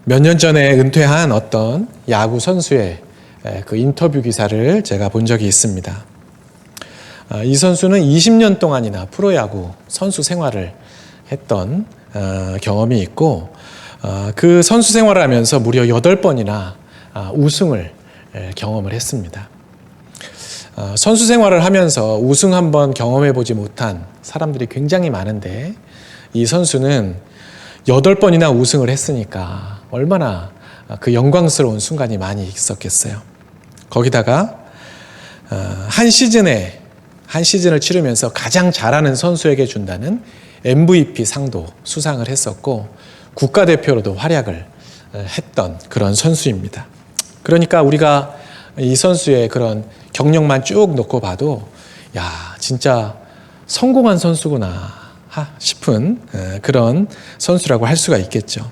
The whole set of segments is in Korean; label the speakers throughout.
Speaker 1: 몇 년 전에 은퇴한 어떤 야구 선수의 그 인터뷰 기사를 제가 본 적이 있습니다. 이 선수는 20년 동안이나 프로야구 선수 생활을 했던 경험이 있고, 그 선수 생활을 하면서 무려 8번이나 우승을 경험을 했습니다. 선수 생활을 하면서 우승 한번 경험해보지 못한 사람들이 굉장히 많은데, 이 선수는 8번이나 우승을 했으니까 얼마나 그 영광스러운 순간이 많이 있었겠어요. 거기다가 한 시즌을 치르면서 가장 잘하는 선수에게 준다는 MVP 상도 수상을 했었고, 국가대표로도 활약을 했던 그런 선수입니다. 그러니까 우리가 이 선수의 그런 경력만 쭉 놓고 봐도 야, 진짜 성공한 선수구나 싶은 그런 선수라고 할 수가 있겠죠.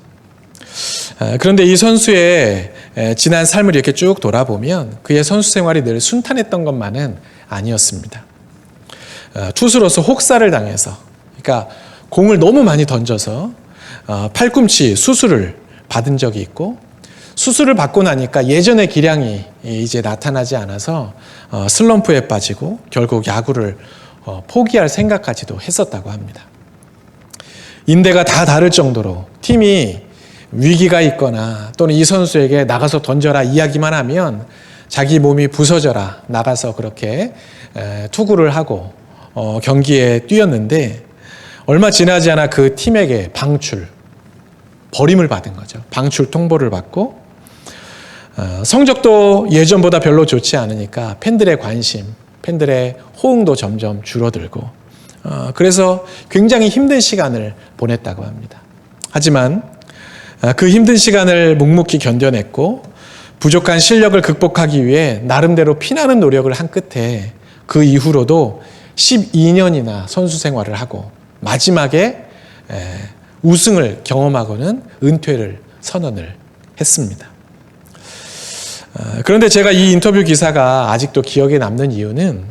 Speaker 1: 그런데 이 선수의 지난 삶을 이렇게 쭉 돌아보면 그의 선수 생활이 늘 순탄했던 것만은 아니었습니다. 투수로서 혹사를 당해서, 그러니까 공을 너무 많이 던져서 팔꿈치 수술을 받은 적이 있고, 수술을 받고 나니까 예전의 기량이 이제 나타나지 않아서 슬럼프에 빠지고 결국 야구를 포기할 생각까지도 했었다고 합니다. 인대가 다 다를 정도로 팀이 위기가 있거나 또는 이 선수에게 나가서 던져라 이야기만 하면 자기 몸이 부서져라 나가서 그렇게 투구를 하고 경기에 뛰었는데, 얼마 지나지 않아 그 팀에게 버림을 받은 거죠. 방출 통보를 받고, 성적도 예전보다 별로 좋지 않으니까 팬들의 관심, 팬들의 호응도 점점 줄어들고, 그래서 굉장히 힘든 시간을 보냈다고 합니다. 하지만 그 힘든 시간을 묵묵히 견뎌냈고 부족한 실력을 극복하기 위해 나름대로 피나는 노력을 한 끝에 그 이후로도 12년이나 선수 생활을 하고 마지막에 우승을 경험하고는 은퇴를 선언을 했습니다. 그런데 제가 이 인터뷰 기사가 아직도 기억에 남는 이유는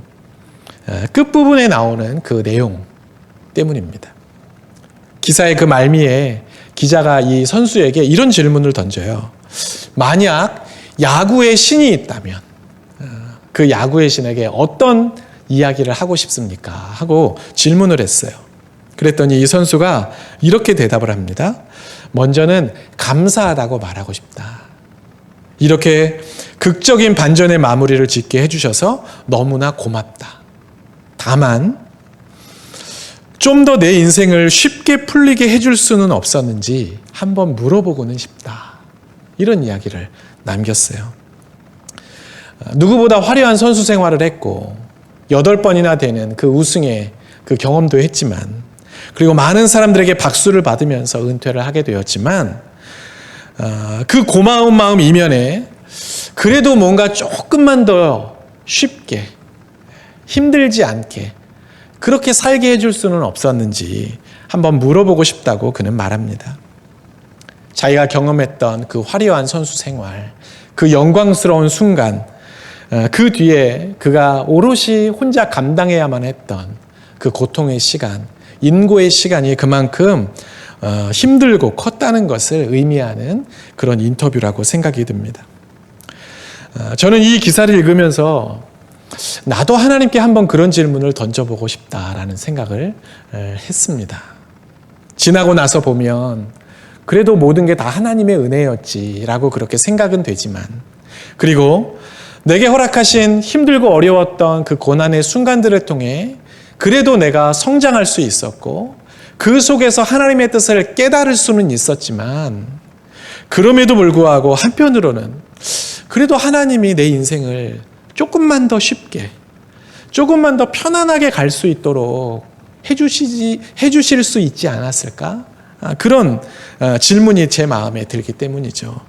Speaker 1: 끝부분에 나오는 그 내용 때문입니다. 기사의 그 말미에 기자가 이 선수에게 이런 질문을 던져요. 만약 야구의 신이 있다면 그 야구의 신에게 어떤 이야기를 하고 싶습니까? 하고 질문을 했어요. 그랬더니 이 선수가 이렇게 대답을 합니다. 먼저는 감사하다고 말하고 싶다. 이렇게 극적인 반전의 마무리를 짓게 해주셔서 너무나 고맙다. 다만 좀 더 내 인생을 쉽게 풀리게 해줄 수는 없었는지 한번 물어보고는 싶다. 이런 이야기를 남겼어요. 누구보다 화려한 선수 생활을 했고 8번이나 되는 그 우승의 그 경험도 했지만, 그리고 많은 사람들에게 박수를 받으면서 은퇴를 하게 되었지만, 그 고마운 마음 이면에 그래도 뭔가 조금만 더 쉽게, 힘들지 않게 그렇게 살게 해줄 수는 없었는지 한번 물어보고 싶다고 그는 말합니다. 자기가 경험했던 그 화려한 선수 생활, 그 영광스러운 순간, 그 뒤에 그가 오롯이 혼자 감당해야만 했던 그 고통의 시간, 인고의 시간이 그만큼 힘들고 컸다는 것을 의미하는 그런 인터뷰라고 생각이 듭니다. 저는 이 기사를 읽으면서 나도 하나님께 한번 그런 질문을 던져보고 싶다라는 생각을 했습니다. 지나고 나서 보면 그래도 모든 게 다 하나님의 은혜였지라고 그렇게 생각은 되지만, 그리고 내게 허락하신 힘들고 어려웠던 그 고난의 순간들을 통해 그래도 내가 성장할 수 있었고 그 속에서 하나님의 뜻을 깨달을 수는 있었지만, 그럼에도 불구하고 한편으로는 그래도 하나님이 내 인생을 조금만 더 쉽게, 조금만 더 편안하게 갈 수 있도록 해주실 수 있지 않았을까? 그런 질문이 제 마음에 들기 때문이죠.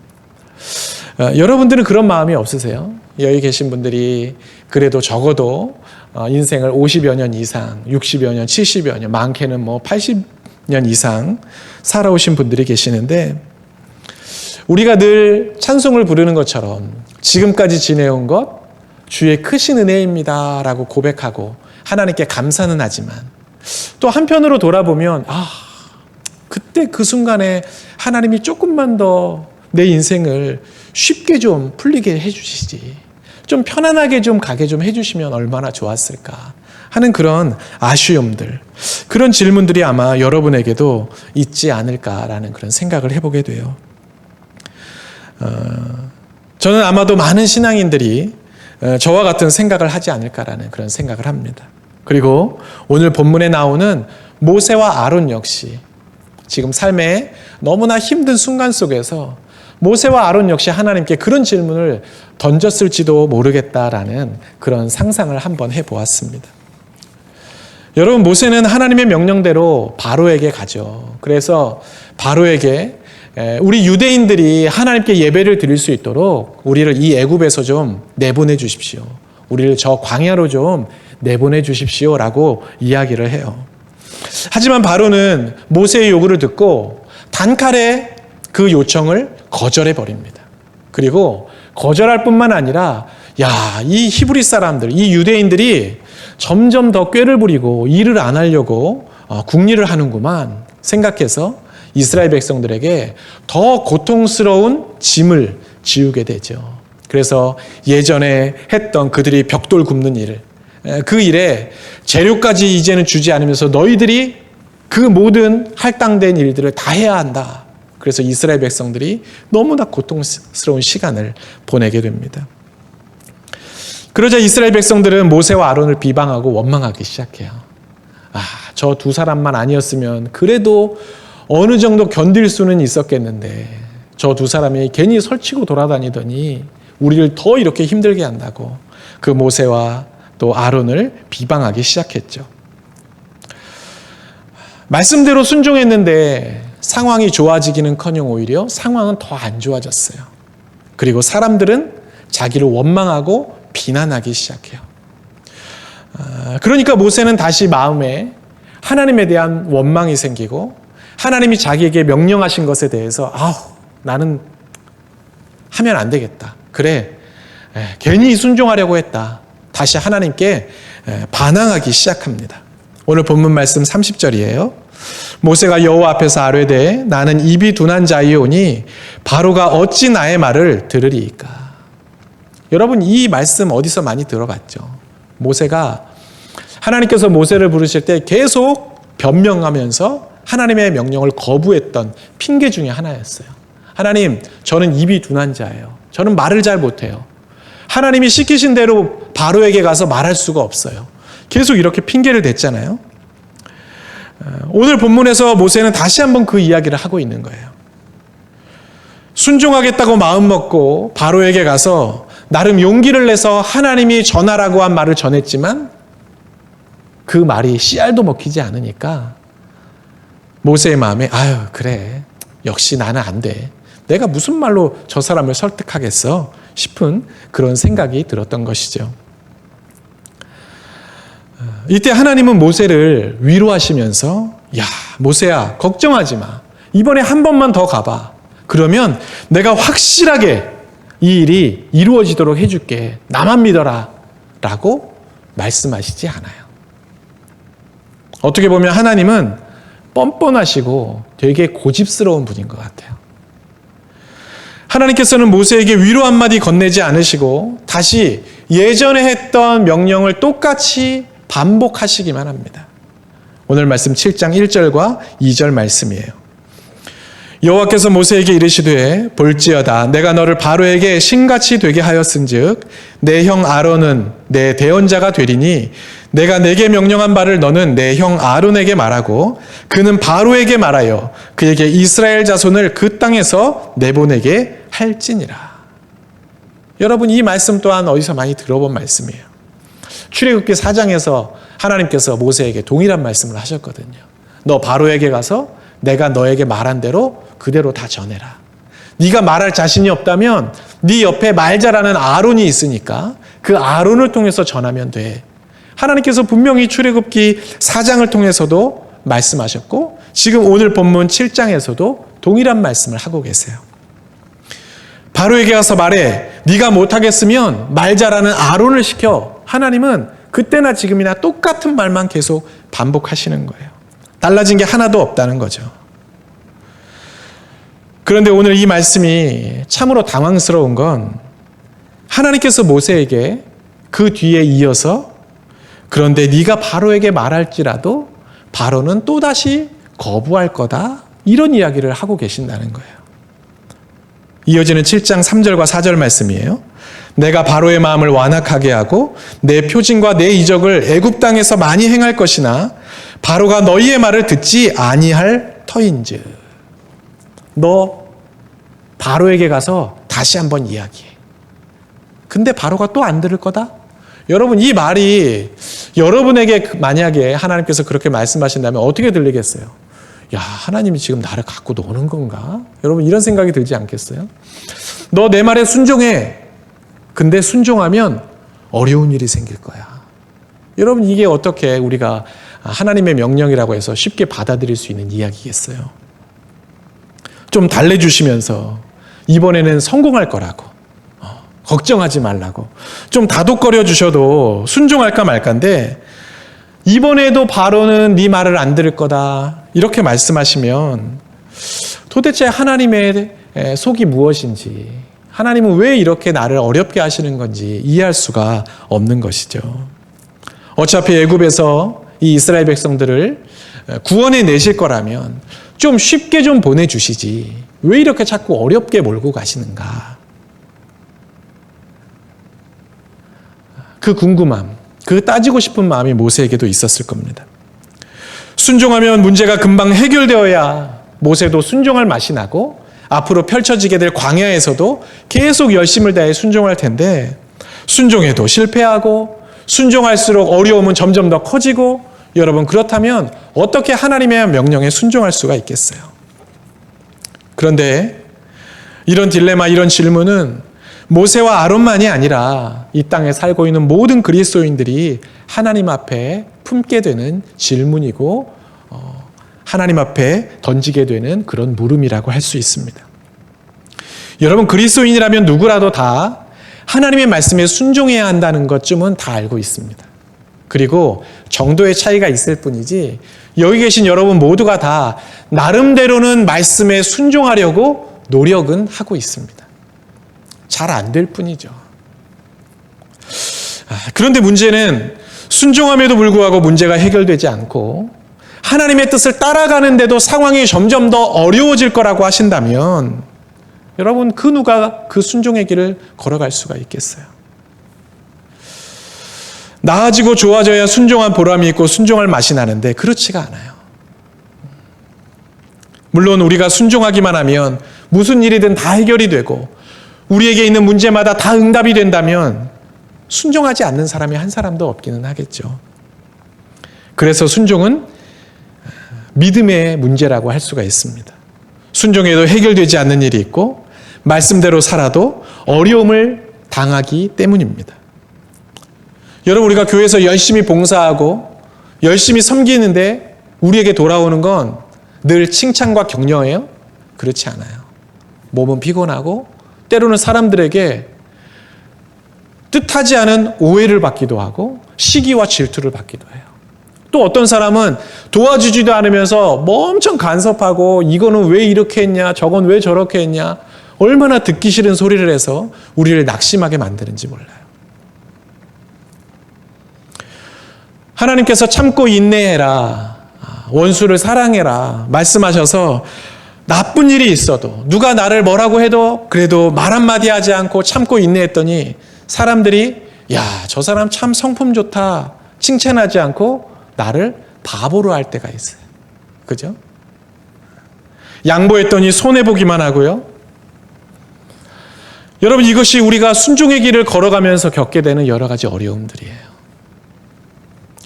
Speaker 1: 여러분들은 그런 마음이 없으세요? 여기 계신 분들이 그래도 적어도 인생을 50여 년 이상, 60여 년, 70여 년, 많게는 80년 이상 살아오신 분들이 계시는데, 우리가 늘 찬송을 부르는 것처럼 지금까지 지내온 것 주의 크신 은혜입니다 라고 고백하고 하나님께 감사는 하지만, 또 한편으로 돌아보면 그때 그 순간에 하나님이 조금만 더 내 인생을 쉽게 좀 풀리게 해주시지. 좀 편안하게 좀 가게 좀 해주시면 얼마나 좋았을까 하는 그런 아쉬움들, 그런 질문들이 아마 여러분에게도 있지 않을까라는 그런 생각을 해보게 돼요. 저는 아마도 많은 신앙인들이 저와 같은 생각을 하지 않을까라는 그런 생각을 합니다. 그리고 오늘 본문에 나오는 모세와 아론 역시 지금 삶의 너무나 힘든 순간 속에서 모세와 아론 역시 하나님께 그런 질문을 던졌을지도 모르겠다라는 그런 상상을 한번 해보았습니다. 여러분, 모세는 하나님의 명령대로 바로에게 가죠. 그래서 바로에게 우리 유대인들이 하나님께 예배를 드릴 수 있도록 우리를 이 애굽에서 좀 내보내 주십시오. 우리를 저 광야로 좀 내보내 주십시오라고 이야기를 해요. 하지만 바로는 모세의 요구를 듣고 단칼에 그 요청을 거절해 버립니다. 그리고 거절할 뿐만 아니라 이 히브리 사람들, 이 유대인들이 점점 더 꾀를 부리고 일을 안 하려고 궁리를 하는구만 생각해서 이스라엘 백성들에게 더 고통스러운 짐을 지우게 되죠. 그래서 예전에 했던 그들이 벽돌 굽는 일, 그 일에 재료까지 이제는 주지 않으면서 너희들이 그 모든 할당된 일들을 다 해야 한다. 그래서 이스라엘 백성들이 너무나 고통스러운 시간을 보내게 됩니다. 그러자 이스라엘 백성들은 모세와 아론을 비방하고 원망하기 시작해요. 저 두 사람만 아니었으면 그래도 어느 정도 견딜 수는 있었겠는데 저 두 사람이 괜히 설치고 돌아다니더니 우리를 더 이렇게 힘들게 한다고 그 모세와 또 아론을 비방하기 시작했죠. 말씀대로 순종했는데 상황이 좋아지기는커녕 오히려 상황은 더 안 좋아졌어요. 그리고 사람들은 자기를 원망하고 비난하기 시작해요. 그러니까 모세는 다시 마음에 하나님에 대한 원망이 생기고 하나님이 자기에게 명령하신 것에 대해서 나는 하면 안 되겠다. 그래, 괜히 순종하려고 했다. 다시 하나님께 반항하기 시작합니다. 오늘 본문 말씀 30절이에요. 모세가 여호와 앞에서 아뢰되 나는 입이 둔한 자이오니 바로가 어찌 나의 말을 들으리이까. 여러분, 이 말씀 어디서 많이 들어봤죠? 모세가 하나님께서 모세를 부르실 때 계속 변명하면서 하나님의 명령을 거부했던 핑계 중에 하나였어요. 하나님, 저는 입이 둔한 자예요. 저는 말을 잘 못해요. 하나님이 시키신 대로 바로에게 가서 말할 수가 없어요. 계속 이렇게 핑계를 댔잖아요. 오늘 본문에서 모세는 다시 한번 그 이야기를 하고 있는 거예요. 순종하겠다고 마음먹고 바로에게 가서 나름 용기를 내서 하나님이 전하라고 한 말을 전했지만 그 말이 씨알도 먹히지 않으니까 모세의 마음에 그래, 역시 나는 안 돼. 내가 무슨 말로 저 사람을 설득하겠어 싶은 그런 생각이 들었던 것이죠. 이때 하나님은 모세를 위로하시면서 모세야, 걱정하지 마. 이번에 한 번만 더 가봐. 그러면 내가 확실하게 이 일이 이루어지도록 해줄게. 나만 믿어라 라고 말씀하시지 않아요. 어떻게 보면 하나님은 뻔뻔하시고 되게 고집스러운 분인 것 같아요. 하나님께서는 모세에게 위로 한마디 건네지 않으시고 다시 예전에 했던 명령을 똑같이 반복하시기만 합니다. 오늘 말씀 7장 1절과 2절 말씀이에요. 여호와께서 모세에게 이르시되 볼지어다 내가 너를 바로에게 신같이 되게 하였은즉 내 형 아론은 내 대언자가 되리니 내가 내게 명령한 바를 너는 내 형 아론에게 말하고 그는 바로에게 말하여 그에게 이스라엘 자손을 그 땅에서 내보내게 할지니라. 여러분, 이 말씀 또한 어디서 많이 들어본 말씀이에요. 출애굽기 4장에서 하나님께서 모세에게 동일한 말씀을 하셨거든요. 너 바로에게 가서 내가 너에게 말한 대로 그대로 다 전해라. 네가 말할 자신이 없다면 네 옆에 말 잘하는 아론이 있으니까 그 아론을 통해서 전하면 돼. 하나님께서 분명히 출애굽기 4장을 통해서도 말씀하셨고 지금 오늘 본문 7장에서도 동일한 말씀을 하고 계세요. 바로에게 가서 말해. 네가 못하겠으면 말 잘하는 아론을 시켜. 하나님은 그때나 지금이나 똑같은 말만 계속 반복하시는 거예요. 달라진 게 하나도 없다는 거죠. 그런데 오늘 이 말씀이 참으로 당황스러운 건 하나님께서 모세에게 그 뒤에 이어서 그런데 네가 바로에게 말할지라도 바로는 또다시 거부할 거다, 이런 이야기를 하고 계신다는 거예요. 이어지는 7장 3절과 4절 말씀이에요. 내가 바로의 마음을 완악하게 하고 내 표징과 내 이적을 애굽 땅에서 많이 행할 것이나 바로가 너희의 말을 듣지 아니할 터인즉. 너 바로에게 가서 다시 한번 이야기해. 근데 바로가 또 안 들을 거다? 여러분, 이 말이 여러분에게 만약에 하나님께서 그렇게 말씀하신다면 어떻게 들리겠어요? 야, 하나님이 지금 나를 갖고 노는 건가? 여러분, 이런 생각이 들지 않겠어요? 너 내 말에 순종해. 근데 순종하면 어려운 일이 생길 거야. 여러분, 이게 어떻게 우리가 하나님의 명령이라고 해서 쉽게 받아들일 수 있는 이야기겠어요? 좀 달래주시면서 이번에는 성공할 거라고, 걱정하지 말라고 좀 다독거려 주셔도 순종할까 말까인데, 이번에도 바로는 네 말을 안 들을 거다, 이렇게 말씀하시면 도대체 하나님의 속이 무엇인지, 하나님은 왜 이렇게 나를 어렵게 하시는 건지 이해할 수가 없는 것이죠. 어차피 애굽에서 이 이스라엘 백성들을 구원해 내실 거라면 좀 쉽게 좀 보내주시지 왜 이렇게 자꾸 어렵게 몰고 가시는가. 그 궁금함, 그 따지고 싶은 마음이 모세에게도 있었을 겁니다. 순종하면 문제가 금방 해결되어야 모세도 순종할 맛이 나고 앞으로 펼쳐지게 될 광야에서도 계속 열심을 다해 순종할 텐데, 순종해도 실패하고 순종할수록 어려움은 점점 더 커지고, 여러분, 그렇다면 어떻게 하나님의 명령에 순종할 수가 있겠어요? 그런데 이런 딜레마, 이런 질문은 모세와 아론만이 아니라 이 땅에 살고 있는 모든 그리스도인들이 하나님 앞에 품게 되는 질문이고, 하나님 앞에 던지게 되는 그런 물음이라고 할 수 있습니다. 여러분, 그리스도인이라면 누구라도 다 하나님의 말씀에 순종해야 한다는 것쯤은 다 알고 있습니다. 그리고 정도의 차이가 있을 뿐이지, 여기 계신 여러분 모두가 다 나름대로는 말씀에 순종하려고 노력은 하고 있습니다. 잘 안 될 뿐이죠. 그런데 문제는 순종함에도 불구하고 문제가 해결되지 않고 하나님의 뜻을 따라가는데도 상황이 점점 더 어려워질 거라고 하신다면, 여러분, 그 누가 그 순종의 길을 걸어갈 수가 있겠어요? 나아지고 좋아져야 순종한 보람이 있고 순종할 맛이 나는데 그렇지가 않아요. 물론 우리가 순종하기만 하면 무슨 일이든 다 해결이 되고 우리에게 있는 문제마다 다 응답이 된다면 순종하지 않는 사람이 한 사람도 없기는 하겠죠. 그래서 순종은 믿음의 문제라고 할 수가 있습니다. 순종해도 해결되지 않는 일이 있고 말씀대로 살아도 어려움을 당하기 때문입니다. 여러분, 우리가 교회에서 열심히 봉사하고 열심히 섬기는데 우리에게 돌아오는 건 늘 칭찬과 격려예요? 그렇지 않아요. 몸은 피곤하고 때로는 사람들에게 뜻하지 않은 오해를 받기도 하고 시기와 질투를 받기도 해요. 또 어떤 사람은 도와주지도 않으면서 뭐 엄청 간섭하고 이거는 왜 이렇게 했냐, 저건 왜 저렇게 했냐, 얼마나 듣기 싫은 소리를 해서 우리를 낙심하게 만드는지 몰라요. 하나님께서 참고 인내해라, 원수를 사랑해라 말씀하셔서 나쁜 일이 있어도 누가 나를 뭐라고 해도 그래도 말 한마디 하지 않고 참고 인내했더니 사람들이 야, 저 사람 참 성품 좋다 칭찬하지 않고 나를 바보로 할 때가 있어요. 그죠? 양보했더니 손해보기만 하고요. 여러분, 이것이 우리가 순종의 길을 걸어가면서 겪게 되는 여러 가지 어려움들이에요.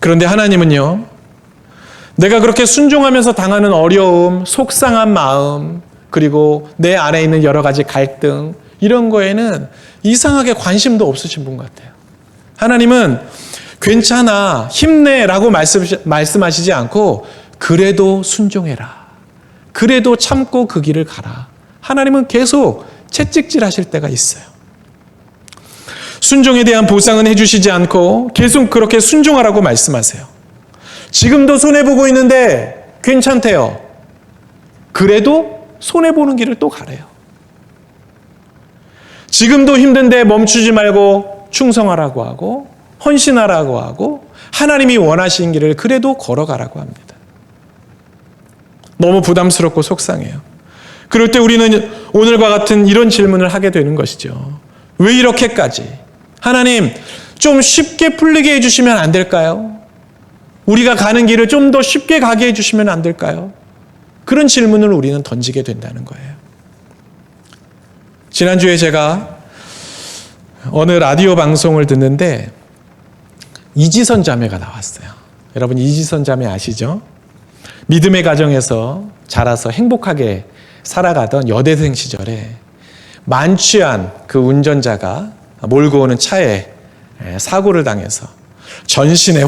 Speaker 1: 그런데 하나님은요, 내가 그렇게 순종하면서 당하는 어려움, 속상한 마음, 그리고 내 안에 있는 여러 가지 갈등, 이런 거에는 이상하게 관심도 없으신 분 같아요. 하나님은 괜찮아, 힘내라고 말씀하시지 않고 그래도 순종해라, 그래도 참고 그 길을 가라. 하나님은 계속 채찍질 하실 때가 있어요. 순종에 대한 보상은 해주시지 않고 계속 그렇게 순종하라고 말씀하세요. 지금도 손해보고 있는데 괜찮대요. 그래도 손해보는 길을 또 가래요. 지금도 힘든데 멈추지 말고 충성하라고 하고 헌신하라고 하고 하나님이 원하시는 길을 그래도 걸어가라고 합니다. 너무 부담스럽고 속상해요. 그럴 때 우리는 오늘과 같은 이런 질문을 하게 되는 것이죠. 왜 이렇게까지? 하나님, 좀 쉽게 풀리게 해주시면 안 될까요? 우리가 가는 길을 좀 더 쉽게 가게 해주시면 안 될까요? 그런 질문을 우리는 던지게 된다는 거예요. 지난주에 제가 어느 라디오 방송을 듣는데 이지선 자매가 나왔어요. 여러분 이지선 자매 아시죠? 믿음의 가정에서 자라서 행복하게 살아가던 여대생 시절에 만취한 그 운전자가 몰고 오는 차에 사고를 당해서 전신에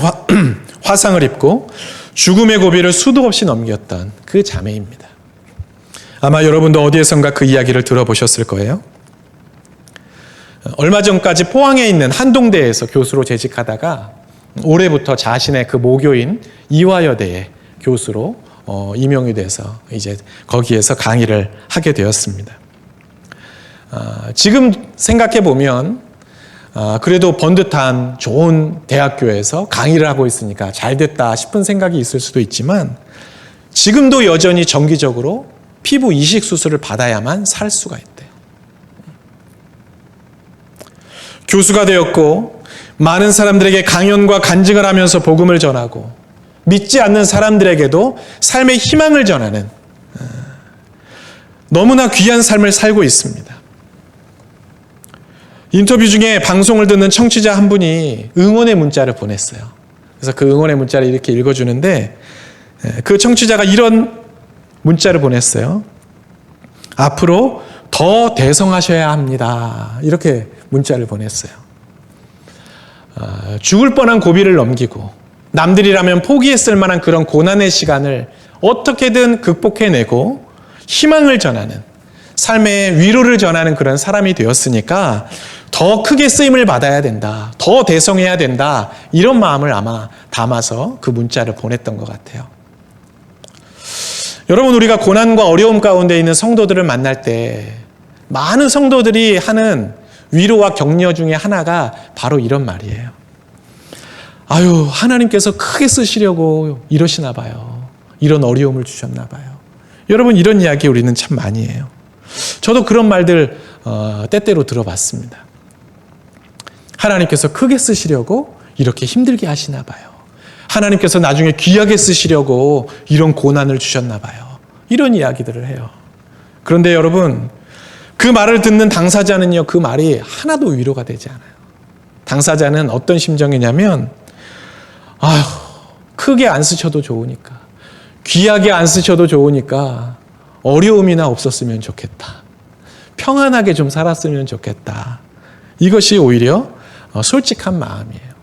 Speaker 1: 화상을 입고 죽음의 고비를 수도 없이 넘겼던 그 자매입니다. 아마 여러분도 어디에선가 그 이야기를 들어보셨을 거예요. 얼마 전까지 포항에 있는 한동대에서 교수로 재직하다가 올해부터 자신의 그 모교인 이화여대에 교수로 임용이 돼서 이제 거기에서 강의를 하게 되었습니다. 지금 생각해 보면 그래도 번듯한 좋은 대학교에서 강의를 하고 있으니까 잘 됐다 싶은 생각이 있을 수도 있지만 지금도 여전히 정기적으로 피부 이식 수술을 받아야만 살 수가 있대요. 교수가 되었고 많은 사람들에게 강연과 간증을 하면서 복음을 전하고 믿지 않는 사람들에게도 삶의 희망을 전하는 너무나 귀한 삶을 살고 있습니다. 인터뷰 중에 방송을 듣는 청취자 한 분이 응원의 문자를 보냈어요. 그래서 그 응원의 문자를 이렇게 읽어주는데 그 청취자가 이런 문자를 보냈어요. 앞으로 더 대성하셔야 합니다. 이렇게 문자를 보냈어요. 죽을 뻔한 고비를 넘기고 남들이라면 포기했을 만한 그런 고난의 시간을 어떻게든 극복해내고 희망을 전하는 삶의 위로를 전하는 그런 사람이 되었으니까 더 크게 쓰임을 받아야 된다. 더 대성해야 된다. 이런 마음을 아마 담아서 그 문자를 보냈던 것 같아요. 여러분, 우리가 고난과 어려움 가운데 있는 성도들을 만날 때 많은 성도들이 하는 위로와 격려 중에 하나가 바로 이런 말이에요. 아유, 하나님께서 크게 쓰시려고 이러시나 봐요. 이런 어려움을 주셨나 봐요. 여러분, 이런 이야기 우리는 참 많이 해요. 저도 그런 말들 때때로 들어봤습니다. 하나님께서 크게 쓰시려고 이렇게 힘들게 하시나 봐요. 하나님께서 나중에 귀하게 쓰시려고 이런 고난을 주셨나 봐요. 이런 이야기들을 해요. 그런데 여러분, 그 말을 듣는 당사자는요, 그 말이 하나도 위로가 되지 않아요. 당사자는 어떤 심정이냐면, 아휴, 크게 안 쓰셔도 좋으니까, 귀하게 안 쓰셔도 좋으니까 어려움이나 없었으면 좋겠다. 평안하게 좀 살았으면 좋겠다. 이것이 오히려 솔직한 마음이에요.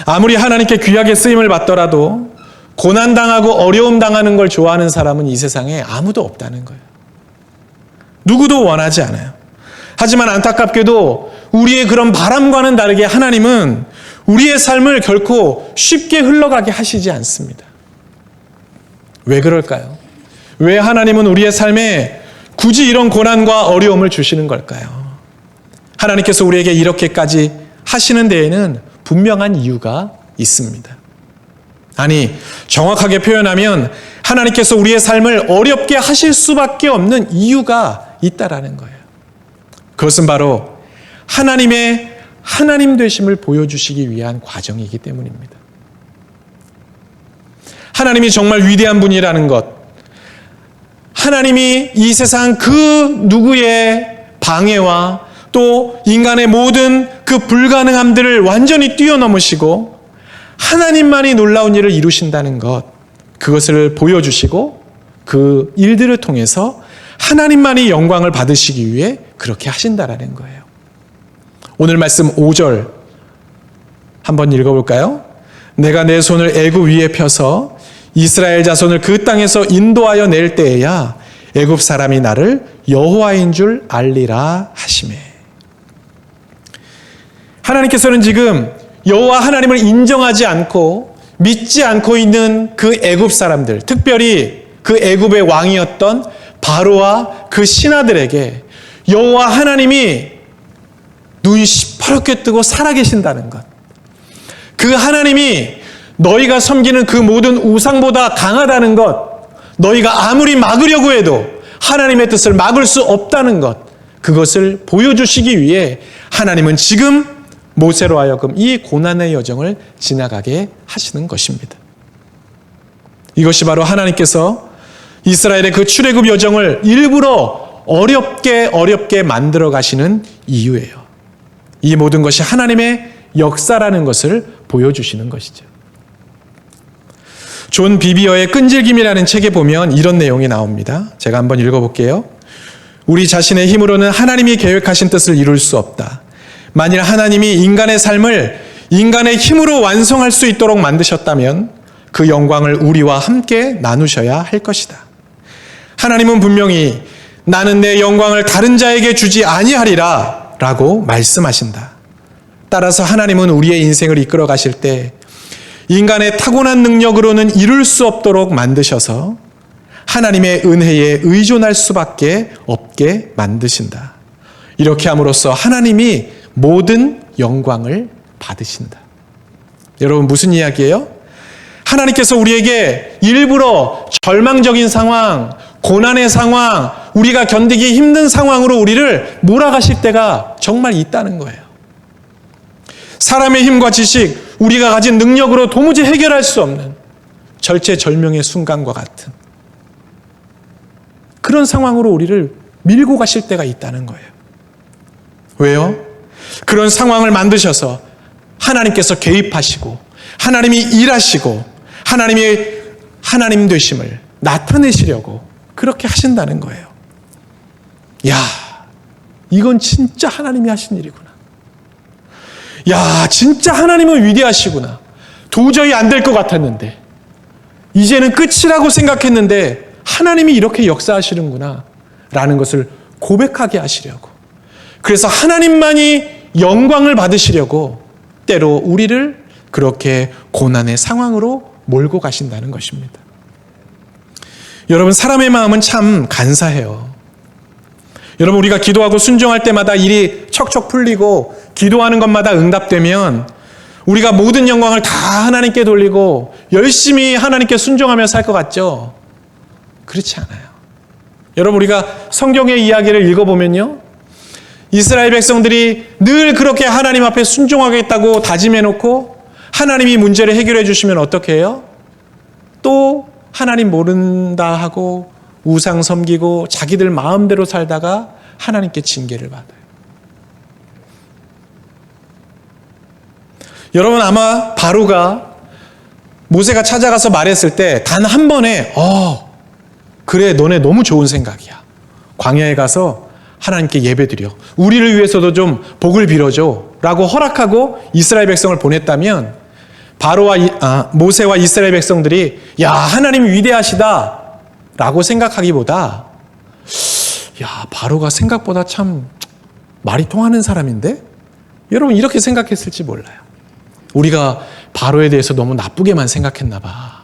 Speaker 1: 아무리 하나님께 귀하게 쓰임을 받더라도 고난당하고 어려움 당하는 걸 좋아하는 사람은 이 세상에 아무도 없다는 거예요. 누구도 원하지 않아요. 하지만 안타깝게도 우리의 그런 바람과는 다르게 하나님은 우리의 삶을 결코 쉽게 흘러가게 하시지 않습니다. 왜 그럴까요? 왜 하나님은 우리의 삶에 굳이 이런 고난과 어려움을 주시는 걸까요? 하나님께서 우리에게 이렇게까지 하시는 데에는 분명한 이유가 있습니다. 아니, 정확하게 표현하면 하나님께서 우리의 삶을 어렵게 하실 수밖에 없는 이유가 있다라는 거예요. 그것은 바로 하나님의 하나님 되심을 보여주시기 위한 과정이기 때문입니다. 하나님이 정말 위대한 분이라는 것, 하나님이 이 세상 그 누구의 방해와 또 인간의 모든 그 불가능함들을 완전히 뛰어넘으시고 하나님만이 놀라운 일을 이루신다는 것, 그것을 보여주시고 그 일들을 통해서 하나님만이 영광을 받으시기 위해 그렇게 하신다라는 거예요. 오늘 말씀 5절 한번 읽어볼까요? 내가 내 손을 애굽 위에 펴서 이스라엘 자손을 그 땅에서 인도하여 낼 때에야 애굽 사람이 나를 여호와인 줄 알리라 하시매. 하나님께서는 지금 여호와 하나님을 인정하지 않고 믿지 않고 있는 그 애굽 사람들, 특별히 그 애굽의 왕이었던 바로와 그 신하들에게 여호와 하나님이 눈이 시퍼렇게 뜨고 살아계신다는 것. 그 하나님이 너희가 섬기는 그 모든 우상보다 강하다는 것. 너희가 아무리 막으려고 해도 하나님의 뜻을 막을 수 없다는 것. 그것을 보여주시기 위해 하나님은 지금 모세로 하여금 이 고난의 여정을 지나가게 하시는 것입니다. 이것이 바로 하나님께서 이스라엘의 그 출애굽 여정을 일부러 어렵게 만들어 가시는 이유예요. 이 모든 것이 하나님의 역사라는 것을 보여주시는 것이죠. 존 비비어의 끈질김이라는 책에 보면 이런 내용이 나옵니다. 제가 한번 읽어볼게요. 우리 자신의 힘으로는 하나님이 계획하신 뜻을 이룰 수 없다. 만일 하나님이 인간의 삶을 인간의 힘으로 완성할 수 있도록 만드셨다면 그 영광을 우리와 함께 나누셔야 할 것이다. 하나님은 분명히 나는 내 영광을 다른 자에게 주지 아니하리라 라고 말씀하신다. 따라서 하나님은 우리의 인생을 이끌어 가실 때 인간의 타고난 능력으로는 이룰 수 없도록 만드셔서 하나님의 은혜에 의존할 수밖에 없게 만드신다. 이렇게 함으로써 하나님이 모든 영광을 받으신다. 여러분 무슨 이야기예요? 하나님께서 우리에게 일부러 절망적인 상황, 고난의 상황, 우리가 견디기 힘든 상황으로 우리를 몰아가실 때가 정말 있다는 거예요. 사람의 힘과 지식, 우리가 가진 능력으로 도무지 해결할 수 없는 절체절명의 순간과 같은 그런 상황으로 우리를 밀고 가실 때가 있다는 거예요. 왜요? 그런 상황을 만드셔서 하나님께서 개입하시고 하나님이 일하시고 하나님이 하나님 되심을 나타내시려고 그렇게 하신다는 거예요. 야, 이건 진짜 하나님이 하신 일이구나. 야, 진짜 하나님은 위대하시구나. 도저히 안 될 것 같았는데 이제는 끝이라고 생각했는데 하나님이 이렇게 역사하시는구나 라는 것을 고백하게 하시려고, 그래서 하나님만이 영광을 받으시려고 때로 우리를 그렇게 고난의 상황으로 몰고 가신다는 것입니다. 여러분, 사람의 마음은 참 간사해요. 여러분, 우리가 기도하고 순종할 때마다 일이 척척 풀리고 기도하는 것마다 응답되면 우리가 모든 영광을 다 하나님께 돌리고 열심히 하나님께 순종하며 살 것 같죠? 그렇지 않아요. 여러분, 우리가 성경의 이야기를 읽어보면요, 이스라엘 백성들이 늘 그렇게 하나님 앞에 순종하겠다고 다짐해놓고 하나님이 문제를 해결해 주시면 어떻게 해요? 또 하나님 모른다 하고 우상 섬기고 자기들 마음대로 살다가 하나님께 징계를 받아요. 여러분, 아마 바로가 모세가 찾아가서 말했을 때 단 한 번에 그래, 너네 너무 좋은 생각이야. 광야에 가서 하나님께 예배드려. 우리를 위해서도 좀 복을 빌어줘 라고 허락하고 이스라엘 백성을 보냈다면 모세와 이스라엘 백성들이 야, 하나님 위대하시다 라고 생각하기보다 야, 바로가 생각보다 참 말이 통하는 사람인데? 여러분, 이렇게 생각했을지 몰라요. 우리가 바로에 대해서 너무 나쁘게만 생각했나 봐.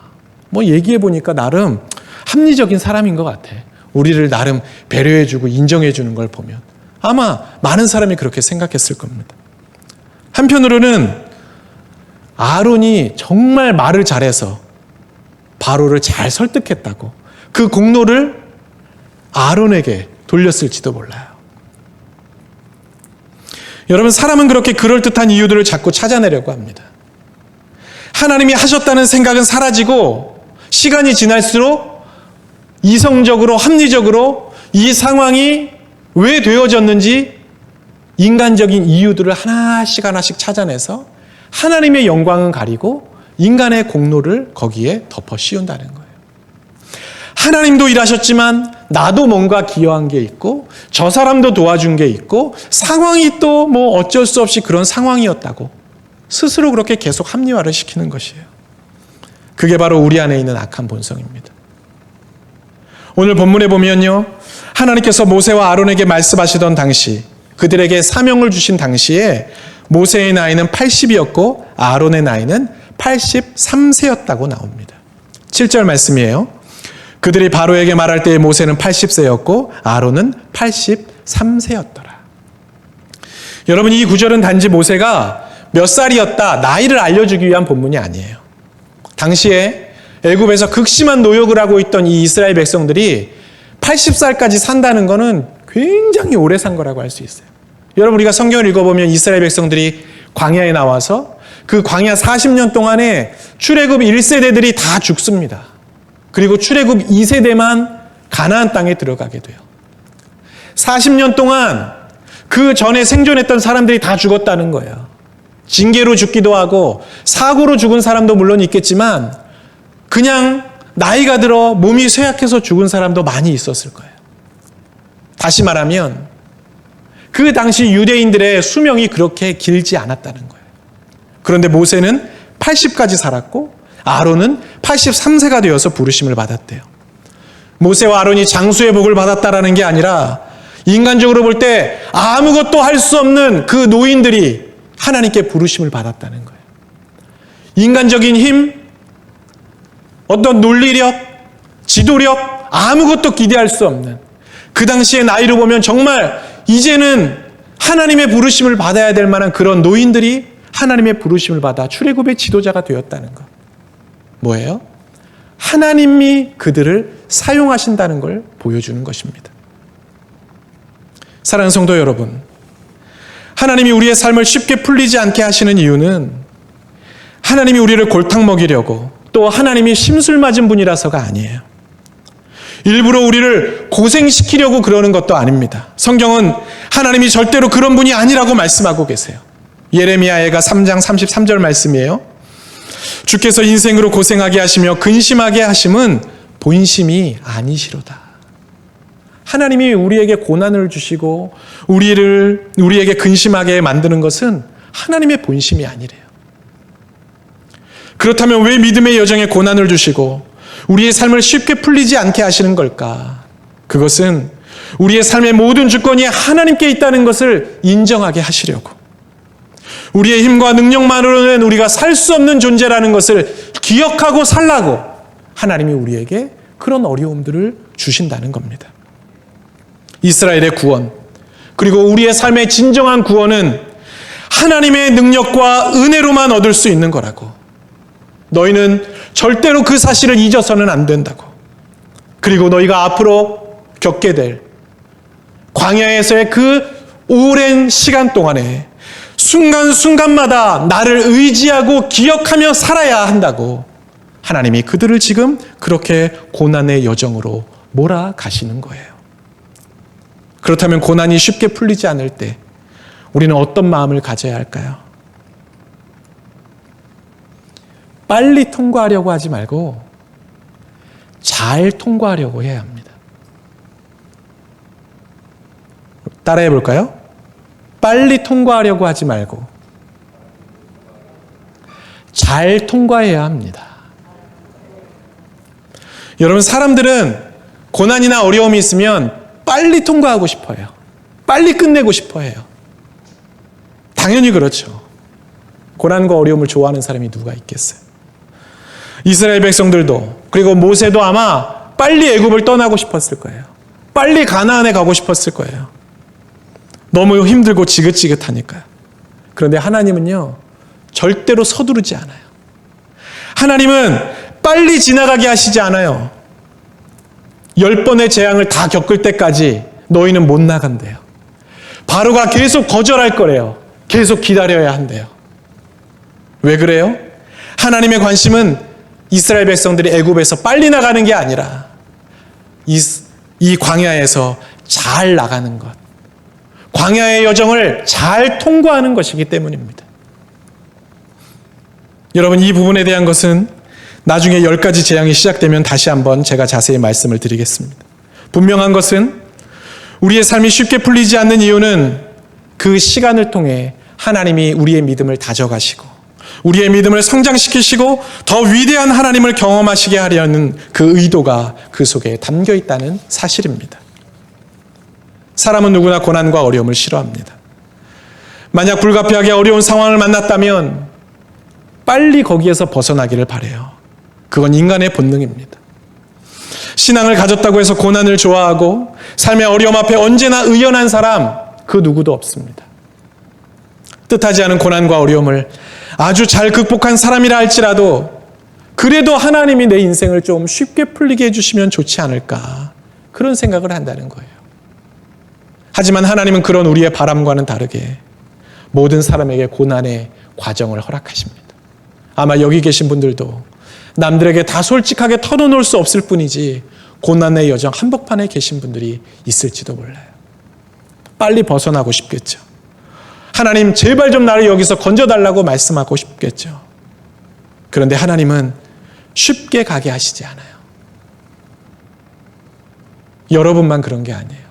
Speaker 1: 뭐 얘기해보니까 나름 합리적인 사람인 것 같아. 우리를 나름 배려해주고 인정해주는 걸 보면 아마 많은 사람이 그렇게 생각했을 겁니다. 한편으로는 아론이 정말 말을 잘해서 바로를 잘 설득했다고 그 공로를 아론에게 돌렸을지도 몰라요. 여러분, 사람은 그렇게 그럴듯한 이유들을 자꾸 찾아내려고 합니다. 하나님이 하셨다는 생각은 사라지고 시간이 지날수록 이성적으로 합리적으로 이 상황이 왜 되어졌는지 인간적인 이유들을 하나씩 찾아내서 하나님의 영광은 가리고 인간의 공로를 거기에 덮어 씌운다는 거예요. 하나님도 일하셨지만 나도 뭔가 기여한 게 있고 저 사람도 도와준 게 있고 상황이 또 뭐 어쩔 수 없이 그런 상황이었다고 스스로 그렇게 계속 합리화를 시키는 것이에요. 그게 바로 우리 안에 있는 악한 본성입니다. 오늘 본문에 보면요, 하나님께서 모세와 아론에게 말씀하시던 당시, 그들에게 사명을 주신 당시에 모세의 나이는 80이었고 아론의 나이는 83세였다고 나옵니다. 7절 말씀이에요. 그들이 바로에게 말할 때에 모세는 80세였고 아론은 83세였더라. 여러분, 이 구절은 단지 모세가 몇 살이었다 나이를 알려주기 위한 본문이 아니에요. 당시에 애굽에서 극심한 노역을 하고 있던 이 이스라엘 백성들이 80살까지 산다는 것은 굉장히 오래 산 거라고 할 수 있어요. 여러분, 우리가 성경을 읽어보면 이스라엘 백성들이 광야에 나와서 그 광야 40년 동안에 출애굽 1세대들이 다 죽습니다. 그리고 출애굽 2세대만 가나안 땅에 들어가게 돼요. 40년 동안 그 전에 생존했던 사람들이 다 죽었다는 거예요. 징계로 죽기도 하고 사고로 죽은 사람도 물론 있겠지만 그냥 나이가 들어 몸이 쇠약해서 죽은 사람도 많이 있었을 거예요. 다시 말하면 그 당시 유대인들의 수명이 그렇게 길지 않았다는 거예요. 그런데 모세는 80까지 살았고 아론은 83세가 되어서 부르심을 받았대요. 모세와 아론이 장수의 복을 받았다라는 게 아니라 인간적으로 볼 때 아무것도 할 수 없는 그 노인들이 하나님께 부르심을 받았다는 거예요. 인간적인 힘, 어떤 논리력, 지도력, 아무것도 기대할 수 없는 그 당시의 나이로 보면 정말 이제는 하나님의 부르심을 받아야 될 만한 그런 노인들이 하나님의 부르심을 받아 출애굽의 지도자가 되었다는 것. 뭐예요? 하나님이 그들을 사용하신다는 걸 보여주는 것입니다. 사랑하는 성도 여러분, 하나님이 우리의 삶을 쉽게 풀리지 않게 하시는 이유는 하나님이 우리를 골탕 먹이려고 또 하나님이 심술 맞은 분이라서가 아니에요. 일부러 우리를 고생시키려고 그러는 것도 아닙니다. 성경은 하나님이 절대로 그런 분이 아니라고 말씀하고 계세요. 예레미야가 3장 33절 말씀이에요. 주께서 인생으로 고생하게 하시며 근심하게 하심은 본심이 아니시로다. 하나님이 우리에게 고난을 주시고 우리에게 근심하게 만드는 것은 하나님의 본심이 아니래요. 그렇다면 왜 믿음의 여정에 고난을 주시고 우리의 삶을 쉽게 풀리지 않게 하시는 걸까? 그것은 우리의 삶의 모든 주권이 하나님께 있다는 것을 인정하게 하시려고, 우리의 힘과 능력만으로는 우리가 살 수 없는 존재라는 것을 기억하고 살라고 하나님이 우리에게 그런 어려움들을 주신다는 겁니다. 이스라엘의 구원, 그리고 우리의 삶의 진정한 구원은 하나님의 능력과 은혜로만 얻을 수 있는 거라고, 너희는 절대로 그 사실을 잊어서는 안 된다고, 그리고 너희가 앞으로 겪게 될 광야에서의 그 오랜 시간 동안에 순간순간마다 나를 의지하고 기억하며 살아야 한다고 하나님이 그들을 지금 그렇게 고난의 여정으로 몰아가시는 거예요. 그렇다면 고난이 쉽게 풀리지 않을 때 우리는 어떤 마음을 가져야 할까요? 빨리 통과하려고 하지 말고 잘 통과하려고 해야 합니다. 따라해 볼까요? 빨리 통과하려고 하지 말고 잘 통과해야 합니다. 여러분, 사람들은 고난이나 어려움이 있으면 빨리 통과하고 싶어요. 빨리 끝내고 싶어해요. 당연히 그렇죠. 고난과 어려움을 좋아하는 사람이 누가 있겠어요? 이스라엘 백성들도, 그리고 모세도 아마 빨리 애굽을 떠나고 싶었을 거예요. 빨리 가나안에 가고 싶었을 거예요. 너무 힘들고 지긋지긋하니까요. 그런데 하나님은요, 절대로 서두르지 않아요. 하나님은 빨리 지나가게 하시지 않아요. 10번의 재앙을 다 겪을 때까지 너희는 못 나간대요. 바로가 계속 거절할 거래요. 계속 기다려야 한대요. 왜 그래요? 하나님의 관심은 이스라엘 백성들이 애굽에서 빨리 나가는 게 아니라 이 광야에서 잘 나가는 것, 광야의 여정을 잘 통과하는 것이기 때문입니다. 여러분, 이 부분에 대한 것은 나중에 10가지 재앙이 시작되면 다시 한번 제가 자세히 말씀을 드리겠습니다. 분명한 것은 우리의 삶이 쉽게 풀리지 않는 이유는 그 시간을 통해 하나님이 우리의 믿음을 다져가시고 우리의 믿음을 성장시키시고 더 위대한 하나님을 경험하시게 하려는 그 의도가 그 속에 담겨 있다는 사실입니다. 사람은 누구나 고난과 어려움을 싫어합니다. 만약 불가피하게 어려운 상황을 만났다면 빨리 거기에서 벗어나기를 바라요. 그건 인간의 본능입니다. 신앙을 가졌다고 해서 고난을 좋아하고 삶의 어려움 앞에 언제나 의연한 사람, 그 누구도 없습니다. 뜻하지 않은 고난과 어려움을 아주 잘 극복한 사람이라 할지라도 그래도 하나님이 내 인생을 좀 쉽게 풀리게 해주시면 좋지 않을까, 그런 생각을 한다는 거예요. 하지만 하나님은 그런 우리의 바람과는 다르게 모든 사람에게 고난의 과정을 허락하십니다. 아마 여기 계신 분들도 남들에게 다 솔직하게 털어놓을 수 없을 뿐이지 고난의 여정 한복판에 계신 분들이 있을지도 몰라요. 빨리 벗어나고 싶겠죠. 하나님 제발 좀 나를 여기서 건져달라고 말씀하고 싶겠죠. 그런데 하나님은 쉽게 가게 하시지 않아요. 여러분만 그런 게 아니에요.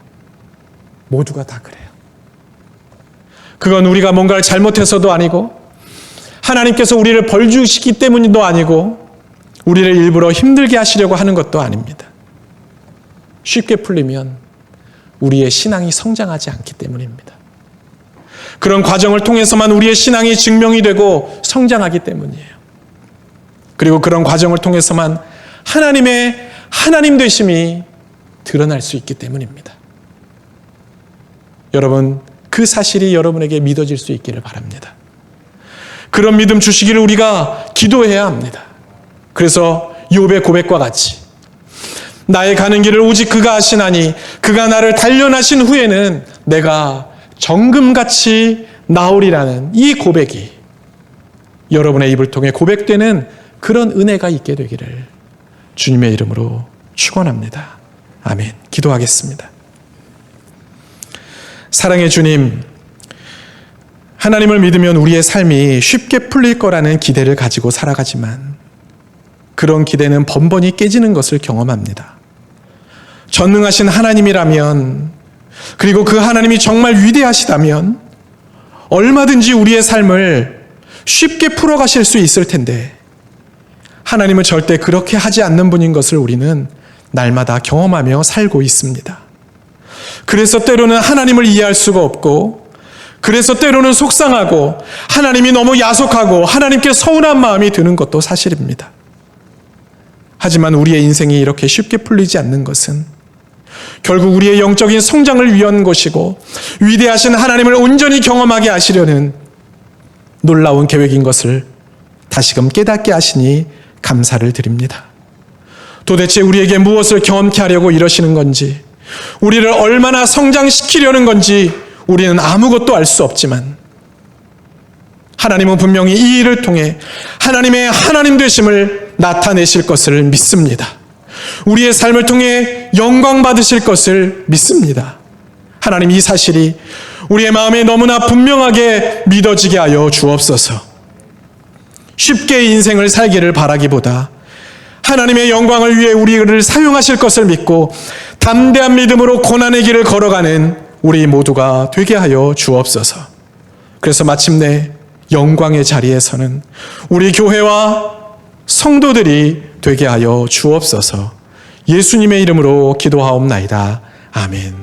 Speaker 1: 모두가 다 그래요. 그건 우리가 뭔가를 잘못해서도 아니고 하나님께서 우리를 벌 주시기 때문도 아니고 우리를 일부러 힘들게 하시려고 하는 것도 아닙니다. 쉽게 풀리면 우리의 신앙이 성장하지 않기 때문입니다. 그런 과정을 통해서만 우리의 신앙이 증명이 되고 성장하기 때문이에요. 그리고 그런 과정을 통해서만 하나님의 하나님 되심이 드러날 수 있기 때문입니다. 여러분, 그 사실이 여러분에게 믿어질 수 있기를 바랍니다. 그런 믿음 주시기를 우리가 기도해야 합니다. 그래서 욥의 고백과 같이 나의 가는 길을 오직 그가 아시나니 그가 나를 단련하신 후에는 내가 정금같이 나오리라는 이 고백이 여러분의 입을 통해 고백되는 그런 은혜가 있게 되기를 주님의 이름으로 축원합니다. 아멘. 기도하겠습니다. 사랑의 주님, 하나님을 믿으면 우리의 삶이 쉽게 풀릴 거라는 기대를 가지고 살아가지만 그런 기대는 번번이 깨지는 것을 경험합니다. 전능하신 하나님이라면, 그리고 그 하나님이 정말 위대하시다면 얼마든지 우리의 삶을 쉽게 풀어가실 수 있을 텐데 하나님은 절대 그렇게 하지 않는 분인 것을 우리는 날마다 경험하며 살고 있습니다. 그래서 때로는 하나님을 이해할 수가 없고, 그래서 때로는 속상하고 하나님이 너무 야속하고 하나님께 서운한 마음이 드는 것도 사실입니다. 하지만 우리의 인생이 이렇게 쉽게 풀리지 않는 것은 결국 우리의 영적인 성장을 위한 것이고 위대하신 하나님을 온전히 경험하게 하시려는 놀라운 계획인 것을 다시금 깨닫게 하시니 감사를 드립니다. 도대체 우리에게 무엇을 경험케 하려고 이러시는 건지, 우리를 얼마나 성장시키려는 건지 우리는 아무것도 알 수 없지만 하나님은 분명히 이 일을 통해 하나님의 하나님 되심을 나타내실 것을 믿습니다. 우리의 삶을 통해 영광 받으실 것을 믿습니다. 하나님, 이 사실이 우리의 마음에 너무나 분명하게 믿어지게 하여 주옵소서. 쉽게 인생을 살기를 바라기보다 하나님의 영광을 위해 우리를 사용하실 것을 믿고 담대한 믿음으로 고난의 길을 걸어가는 우리 모두가 되게 하여 주옵소서. 그래서 마침내 영광의 자리에서는 우리 교회와 성도들이 되게 하여 주옵소서. 예수님의 이름으로 기도하옵나이다. 아멘.